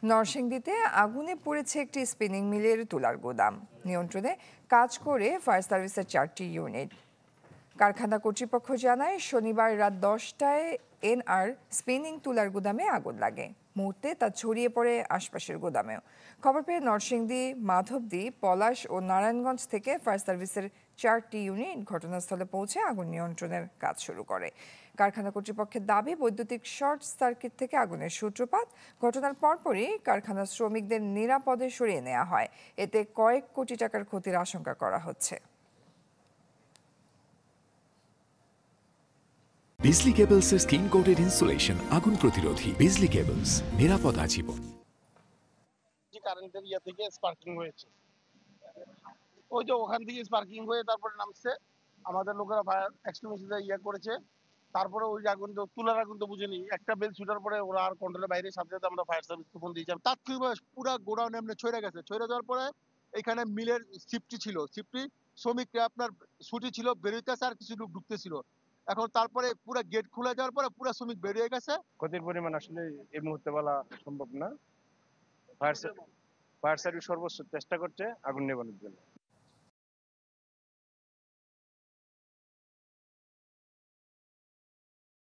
নরসিংদীতে আগুনে পড়েছে একটি স্পিনিং মিলের তুলার গুদাম। নিয়ন্ত্রণে কাজ করে ফায়ার সার্ভিসের 4টি ইউনিট। কারখানা কর্তৃপক্ষ জানায় শনিবার রাত 10টায় এনআর স্পিনিং তুলার গুদামে আগুন লাগে। মুহূর্তে তা ছড়িয়ে পড়ে আশপাশের গুদামেও। খবর পেয়ে নরসিংদী, মাধবদী, পলাশ ও নারায়ণগঞ্জ থেকে ফায়ার সার্ভিসের 4টি ইউনিট ঘটনাস্থলে পৌঁছে আগুন নিয়ন্ত্রণের কাজ শুরু করে। কারখানা কর্তৃপক্ষের দাবি, বৈদ্যুতিক শর্ট সার্কিট থেকে আগুনের সূত্রপাত। ঘটনার পরপরই কারখানার শ্রমিকদের নিরাপদে সরিয়ে নেওয়া হয়। এতে কয়েক কোটি টাকার ক্ষতির আশঙ্কা করা হচ্ছে। বিজলি কেবলস এর স্কিন কোটেড ইনসুলেশন আগুন প্রতিরোধী। বিজলি কেবলস, নিরাপদ আজীবন। কারেন্টের ইয়ে থেকে স্পার্কিং হয়েছে, ওই যে ওখান থেকে স্পার্কিং হয়ে তারপরে নামছে। আমাদের লোকেরা ফায়ার এক্সটিংগুইশার ইয়ে করেছে। তারপরে ওই আগুন তো তুলার আগুন তো বুঝেনি, একটা বেল ছুটার পরে ওরা আর কন্ট্রোলের বাইরে, সাথে সাথে আমরা ফায়ার সার্ভিস ফোন দিয়েছিলাম। তাৎক্ষণিকভাবে পুরো গোডাউন এমনি ছড়ে গেছে। ছড়ে যাওয়ার পরে এখানে মিলের শিফটি ছিল, শিফটি শ্রমিকরা আপনার ছুটি ছিল, বেরোইতেছে আর কিছু লোক ঢুকতেছিল। এখন তারপরে পুরো গেট খুলে যাওয়ার পরে পুরো শ্রমিক বেরিয়ে গেছে। ক্ষতির পরিমাণ আসলে এই মুহূর্তে বলা সম্ভব না। ফায়ার সার্ভিস সর্বোচ্চ চেষ্টা করছে আগুন নেভানোর জন্য।